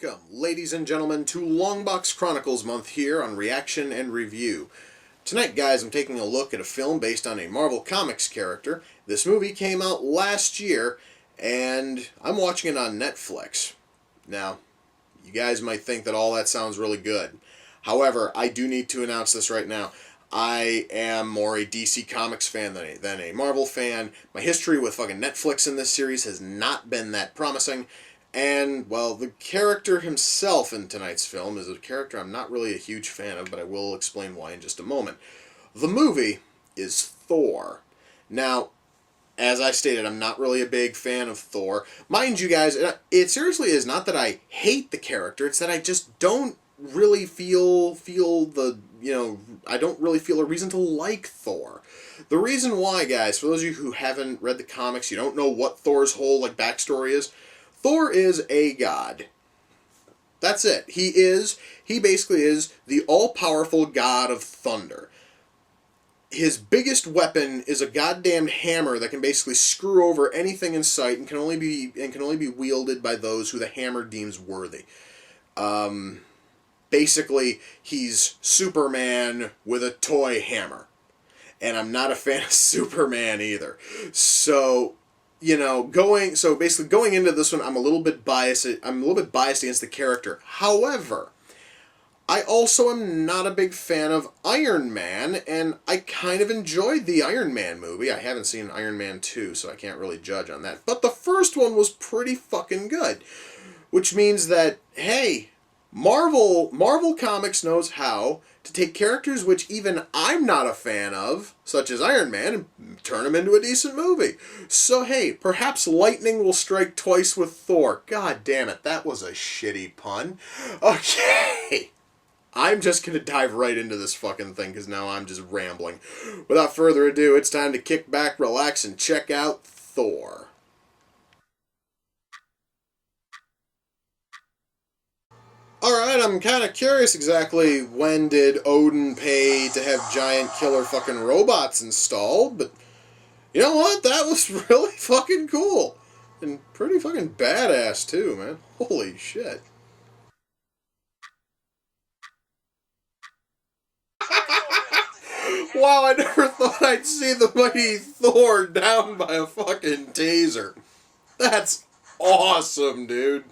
Welcome, ladies and gentlemen, to Longbox Chronicles Month here on Reaction and Review. Tonight, guys, I'm taking a look at a film based on a Marvel Comics character. This movie came out last year, and I'm watching it on Netflix. Now, you guys might think that all that sounds really good. However, I do need to announce this right now. I am more a DC Comics fan than a Marvel fan. My history with fucking Netflix in this series has not been that promising. And, well, the character himself in tonight's film is a character I'm not really a huge fan of, but I will explain why in just a moment. The movie is Thor. Now, as I stated, I'm not really a big fan of Thor. Mind you guys, it seriously is not that I hate the character, it's that I just don't really feel I don't really feel a reason to like Thor. The reason why, guys, for those of you who haven't read the comics, you don't know what Thor's whole backstory is, Thor is a god. That's it. He basically is the all-powerful god of thunder. His biggest weapon is a goddamn hammer that can basically screw over anything in sight and can only be wielded by those who the hammer deems worthy. Basically, he's Superman with a toy hammer. And I'm not a fan of Superman either. So, basically going into this one, I'm a little bit biased against the character. However, I also am not a big fan of Iron Man, and I kind of enjoyed the Iron Man movie. I haven't seen Iron Man 2, so I can't really judge on that. But the first one was pretty fucking good. Which means that, hey, Marvel Comics knows how to take characters which even I'm not a fan of, such as Iron Man, and turn them into a decent movie. So hey, perhaps lightning will strike twice with Thor. God damn it, that was a shitty pun. Okay, I'm just gonna dive right into this fucking thing because now I'm just rambling. Without further ado, it's time to kick back, relax, and check out Thor. Alright, I'm kind of curious exactly when did Odin pay to have giant killer fucking robots installed, but you know what? That was really fucking cool. And pretty fucking badass too, man. Holy shit. Wow, I never thought I'd see the mighty Thor down by a fucking taser. That's awesome, dude.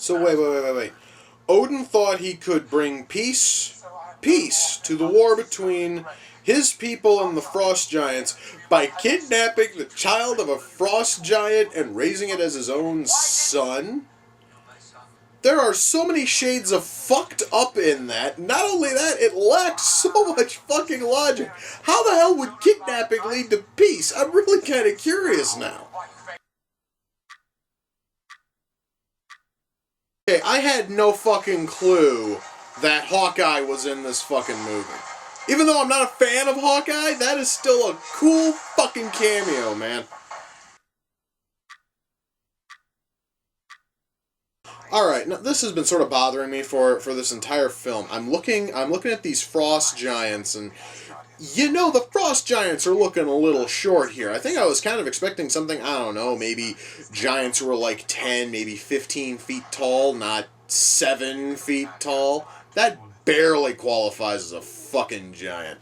So wait. Odin thought he could bring peace to the war between his people and the Frost Giants by kidnapping the child of a Frost Giant and raising it as his own son? There are so many shades of fucked up in that. Not only that, it lacks so much fucking logic. How the hell would kidnapping lead to peace? I'm really kind of curious now. Okay, I had no fucking clue that Hawkeye was in this fucking movie. Even though I'm not a fan of Hawkeye, that is still a cool fucking cameo, man. Alright, now this has been sort of bothering me for this entire film. I'm looking at these Frost Giants, and the Frost Giants are looking a little short here. I think I was kind of expecting something, I don't know, maybe giants who were like 10, maybe 15 feet tall, not 7 feet tall. That barely qualifies as a fucking giant.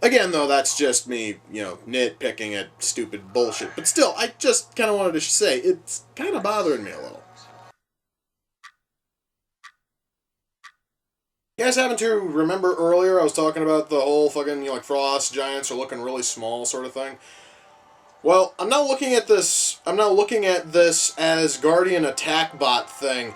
Again, though, that's just me, nitpicking at stupid bullshit. But still, I just kind of wanted to say, it's kind of bothering me a little. You guys happen to remember earlier I was talking about the whole fucking, Frost Giants are looking really small sort of thing? Well, I'm now looking at this as Guardian Attack Bot thing,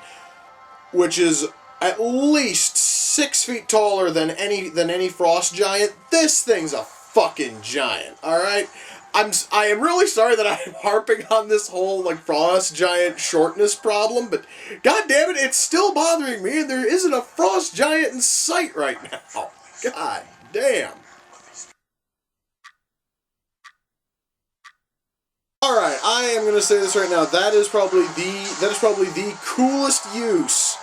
which is at least 6 feet taller than any Frost Giant. This thing's a fucking giant, alright? I am really sorry that I'm harping on this whole, Frost Giant shortness problem, but god damn it, it's still bothering me, and there isn't a Frost Giant in sight right now. God damn. Alright, I am gonna say this right now, that is probably the coolest use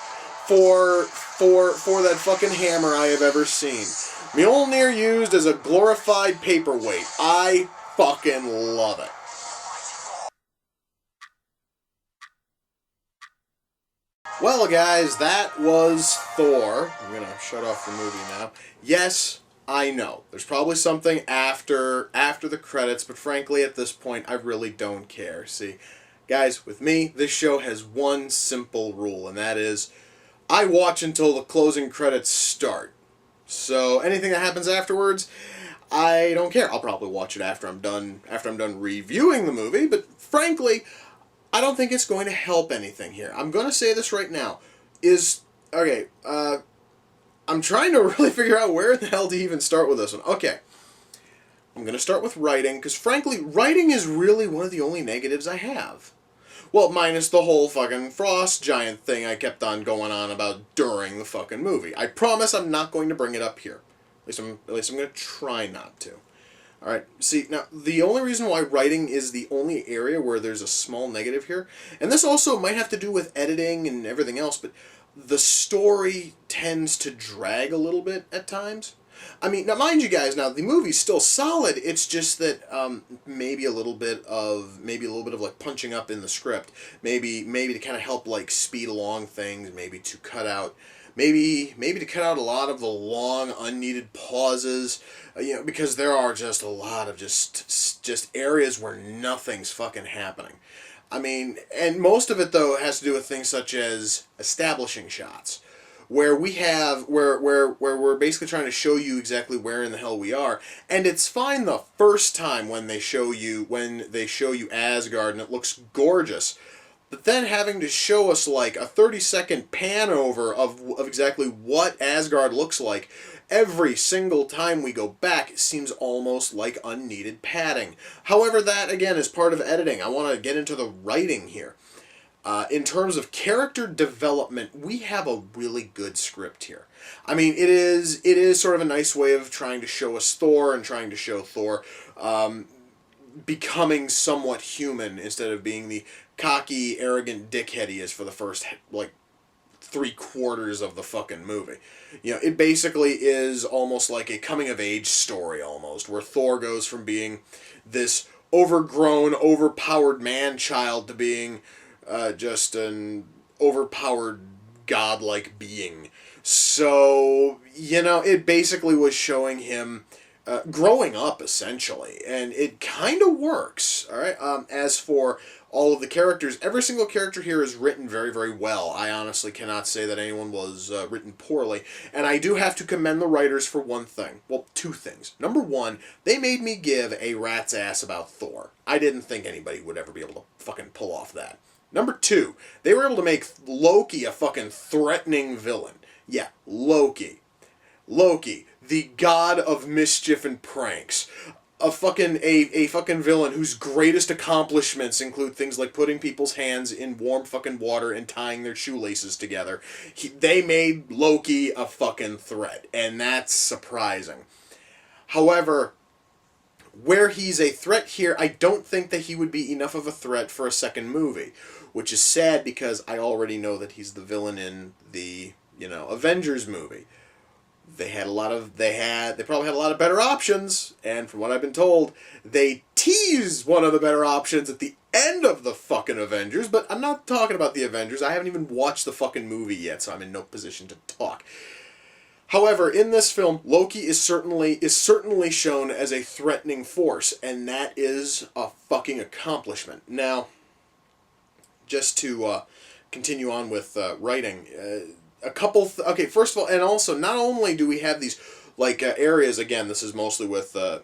for that fucking hammer I have ever seen. Mjolnir used as a glorified paperweight. I fucking love it. Well, guys, that was Thor. I'm going to shut off the movie now. Yes, I know. There's probably something after the credits, but frankly, at this point, I really don't care. See, guys, with me, this show has one simple rule, and that is I watch until the closing credits start. So anything that happens afterwards, I don't care. I'll probably watch it after I'm done reviewing the movie, but frankly, I don't think it's going to help anything here. I'm going to say this right now. I'm trying to really figure out where the hell to even start with this one. Okay. I'm going to start with writing, because frankly, writing is really one of the only negatives I have. Well, minus the whole fucking frost giant thing I kept on going on about during the fucking movie. I promise I'm not going to bring it up here. At least I'm going to try not to. Alright, see, now, the only reason why writing is the only area where there's a small negative here, and this also might have to do with editing and everything else, but the story tends to drag a little bit at times. I mean, now mind you guys, now the movie's still solid, it's just that maybe a little bit of like punching up in the script, maybe to kind of help like speed along things, maybe to cut out a lot of the long unneeded pauses, because there are just a lot of just areas where nothing's fucking happening. I mean, and most of it though has to do with things such as establishing shots, where we're basically trying to show you exactly where in the hell we are, and it's fine the first time when they show you Asgard and it looks gorgeous. But then having to show us like a 30-second pan over of exactly what Asgard looks like every single time we go back seems almost like unneeded padding. However, that again is part of editing. I want to get into the writing here. In terms of character development, we have a really good script here. I mean, it is sort of a nice way of trying to show us Thor and trying to show Thor becoming somewhat human instead of being the cocky, arrogant dickhead he is for the first, like, 3/4 of the fucking movie. It basically is almost like a coming-of-age story, almost, where Thor goes from being this overgrown, overpowered man-child to being just an overpowered, godlike being. So, it basically was showing him growing up, essentially, and it kind of works, alright? As for all of the characters, every single character here is written very, very well. I honestly cannot say that anyone was written poorly, and I do have to commend the writers for one thing. Well, two things. Number one, they made me give a rat's ass about Thor. I didn't think anybody would ever be able to fucking pull off that. Number two, they were able to make Loki a fucking threatening villain. Yeah, Loki, the god of mischief and pranks. A fucking villain whose greatest accomplishments include things like putting people's hands in warm fucking water and tying their shoelaces together. They made Loki a fucking threat, and that's surprising. However, where he's a threat here, I don't think that he would be enough of a threat for a second movie, which is sad because I already know that he's the villain in the, Avengers movie. They probably had a lot of better options, and from what I've been told, they teased one of the better options at the end of the fucking Avengers, but I'm not talking about the Avengers. I haven't even watched the fucking movie yet, so I'm in no position to talk. However, in this film, Loki is certainly shown as a threatening force, and that is a fucking accomplishment. Now, just to continue on with writing, okay, first of all, and also, not only do we have these, areas, again, this is mostly with the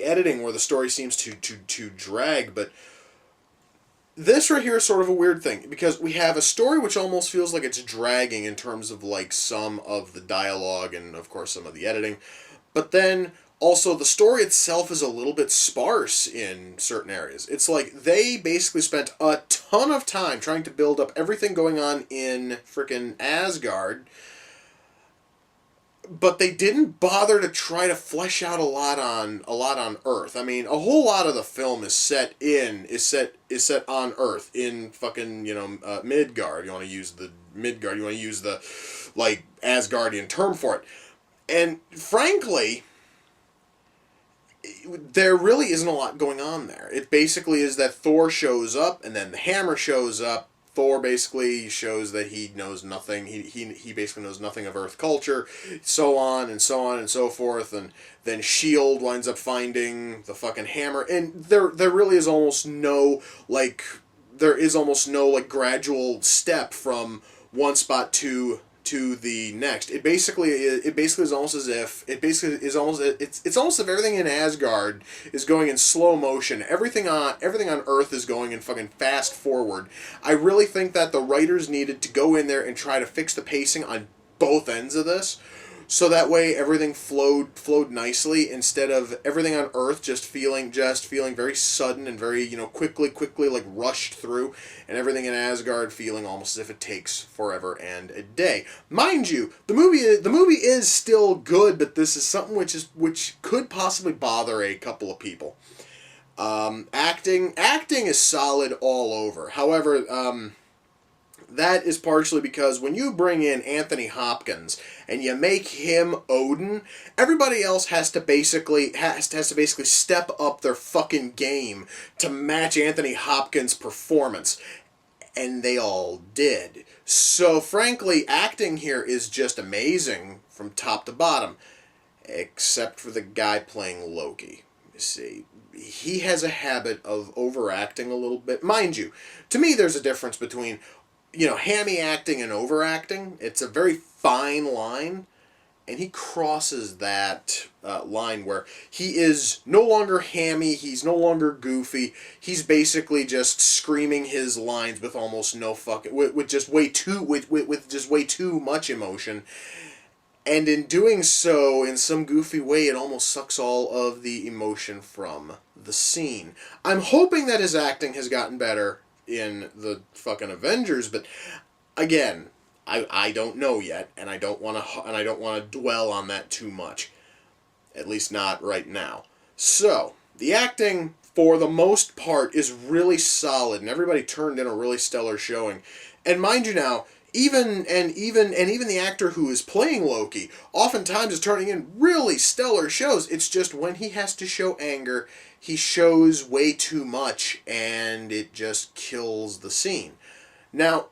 editing where the story seems to drag, but this right here is sort of a weird thing, because we have a story which almost feels like it's dragging in terms of, some of the dialogue and, of course, some of the editing, but then also, the story itself is a little bit sparse in certain areas. It's like they basically spent a ton of time trying to build up everything going on in frickin' Asgard, but they didn't bother to try to flesh out a lot on Earth. I mean, a whole lot of the film is set on Earth in fucking Midgard. You want to use the Midgard. You want to use the Asgardian term for it, and frankly, there really isn't a lot going on there. It basically is that Thor shows up, and then the hammer shows up, Thor basically shows that he knows nothing. He basically knows nothing of Earth culture, so on and so on and so forth. And then Shield winds up finding the fucking hammer, and there really is almost no like gradual step from one spot to the next. It basically is almost as if it's almost as if everything in Asgard is going in slow motion. Everything on Earth is going in fucking fast forward. I really think that the writers needed to go in there and try to fix the pacing on both ends of this, so that way everything flowed nicely, instead of everything on Earth just feeling very sudden and very, quickly like rushed through, and everything in Asgard feeling almost as if it takes forever and a day. Mind you, the movie is still good, but this is something which could possibly bother a couple of people. Acting is solid all over. However, that is partially because when you bring in Anthony Hopkins and you make him Odin, everybody else has to basically step up their fucking game to match Anthony Hopkins' performance, and they all did. So frankly, acting here is just amazing from top to bottom, except for the guy playing Loki. You see, he has a habit of overacting a little bit. Mind you, to me, there's a difference between hammy acting and overacting. It's a very fine line, and he crosses that line where he is no longer hammy, he's no longer goofy, he's basically just screaming his lines with almost no fucking, with just way too much emotion, and in doing so, in some goofy way, it almost sucks all of the emotion from the scene. I'm hoping that his acting has gotten better in the fucking Avengers, but again, I don't know yet, and I don't want to dwell on that too much, at least not right now. So the acting, for the most part, is really solid, and everybody turned in a really stellar showing. And mind you now, even the actor who is playing Loki oftentimes is turning in really stellar shows. It's just when he has to show anger, he shows way too much, and it just kills the scene. Now,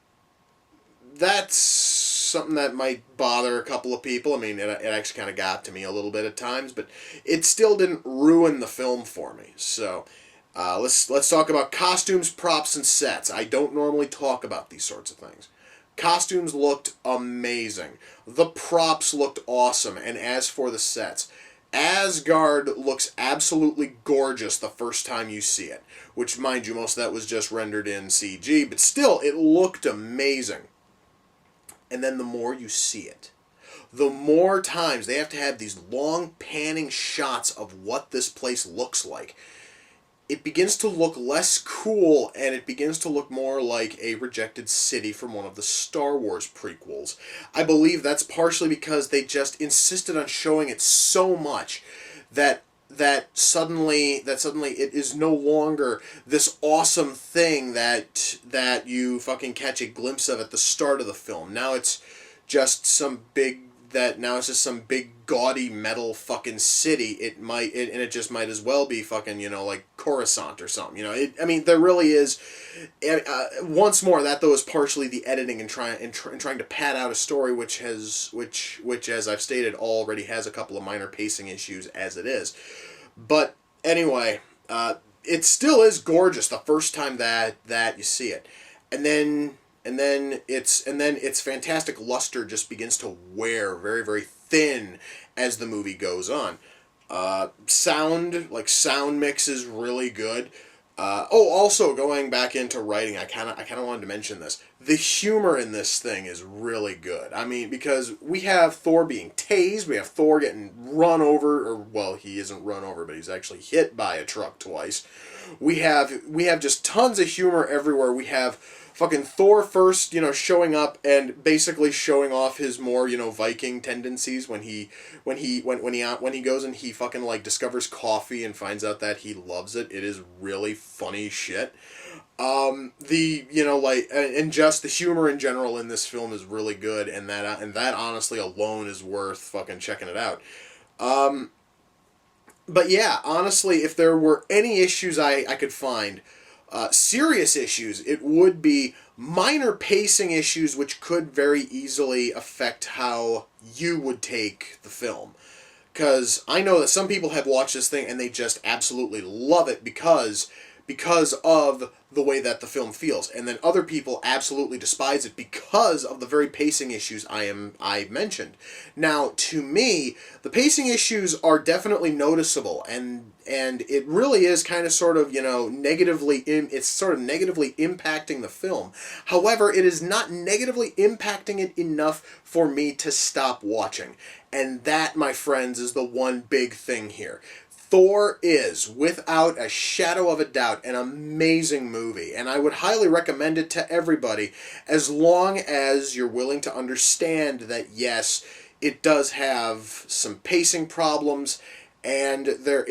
that's something that might bother a couple of people. I mean, it actually kind of got to me a little bit at times, but it still didn't ruin the film for me. So, let's talk about costumes, props, and sets. I don't normally talk about these sorts of things. Costumes looked amazing. The props looked awesome. And as for the sets, Asgard looks absolutely gorgeous the first time you see it. Which, mind you, most of that was just rendered in CG. But still, it looked amazing. And then the more you see it, the more times they have to have these long panning shots of what this place looks like. It begins to look less cool, and it begins to look more like a rejected city from one of the Star Wars prequels. I believe that's partially because they just insisted on showing it so much that suddenly it is no longer this awesome thing that you fucking catch a glimpse of at the start of the film. Now it's just some big gaudy metal fucking city. It just might as well be fucking, like Coruscant or something. There really is. Once more, that though is partially the editing and trying to pad out a story which as I've stated already has a couple of minor pacing issues as it is. But anyway, it still is gorgeous the first time that you see it, and then its fantastic luster just begins to wear very, very thin as the movie goes on. Sound mix is really good. Also going back into writing, I kind of wanted to mention this. The humor in this thing is really good. I mean, because we have Thor being tased, we have Thor getting run over, or well, he isn't run over, but he's actually hit by a truck twice. We have just tons of humor everywhere. We have fucking Thor first, showing up and basically showing off his more, Viking tendencies when he goes and he fucking discovers coffee and finds out that he loves it. It is really funny shit. And just the humor in general in this film is really good, and that honestly alone is worth fucking checking it out. But yeah, honestly, if there were any issues I could find, serious issues, it would be minor pacing issues which could very easily affect how you would take the film. Because I know that some people have watched this thing and they just absolutely love it because of the way that the film feels, and then other people absolutely despise it because of the very pacing issues I mentioned. Now, to me, the pacing issues are definitely noticeable, and it really is kind of sort of, it's sort of negatively impacting the film. However, it is not negatively impacting it enough for me to stop watching. And that, my friends, is the one big thing here. Thor is, without a shadow of a doubt, an amazing movie, and I would highly recommend it to everybody, as long as you're willing to understand that, yes, it does have some pacing problems, and there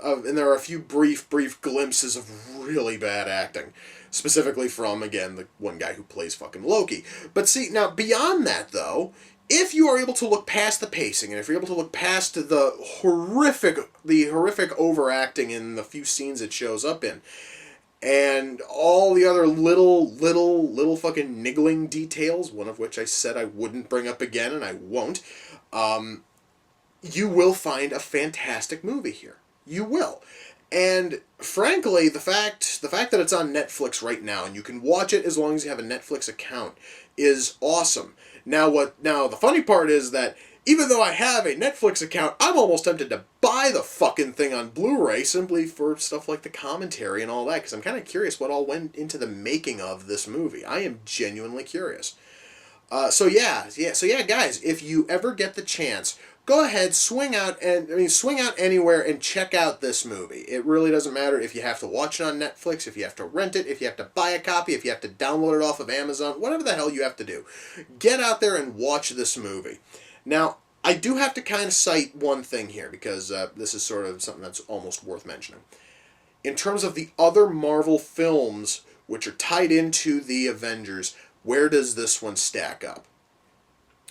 are a few brief glimpses of really bad acting, specifically from, again, the one guy who plays fucking Loki. But see, now, beyond that, though, if you are able to look past the pacing, and if you're able to look past the horrific overacting in the few scenes it shows up in, and all the other little fucking niggling details, one of which I said I wouldn't bring up again, and I won't, you will find a fantastic movie here. You will. And frankly, the fact that it's on Netflix right now, and you can watch it as long as you have a Netflix account, is awesome. Now the funny part is that even though I have a Netflix account, I'm almost tempted to buy the fucking thing on Blu-ray simply for stuff like the commentary and all that, because I'm kind of curious what all went into the making of this movie. I am genuinely curious. So yeah, guys, if you ever get the chance, go ahead, swing out anywhere and check out this movie. It really doesn't matter if you have to watch it on Netflix, if you have to rent it, if you have to buy a copy, if you have to download it off of Amazon, whatever the hell you have to do. Get out there and watch this movie. Now, I do have to kind of cite one thing here, because this is sort of something that's almost worth mentioning. In terms of the other Marvel films which are tied into the Avengers, where does this one stack up?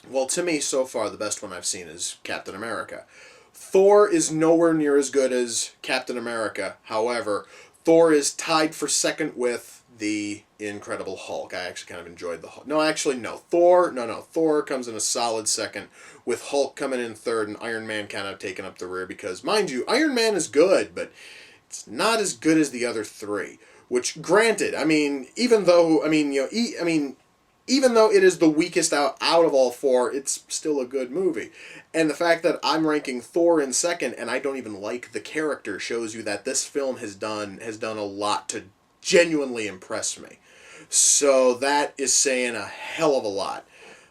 Well, to me, so far, the best one I've seen is Captain America. Thor is nowhere near as good as Captain America. However, Thor is tied for second with the Incredible Hulk. I actually kind of enjoyed the Hulk. No. Thor comes in a solid second, with Hulk coming in third and Iron Man kind of taking up the rear, because, mind you, Iron Man is good, but it's not as good as the other three. Which, granted, even though it is the weakest out of all four, it's still a good movie. And the fact that I'm ranking Thor in second, and I don't even like the character, shows you that this film has done a lot to genuinely impress me. So that is saying a hell of a lot.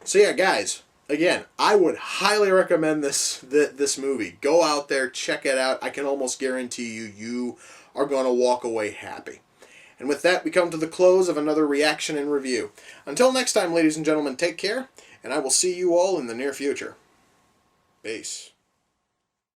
So yeah, guys, again, I would highly recommend this movie. Go out there, check it out. I can almost guarantee you are going to walk away happy. And with that, we come to the close of another reaction and review. Until next time, ladies and gentlemen, take care, and I will see you all in the near future. Peace.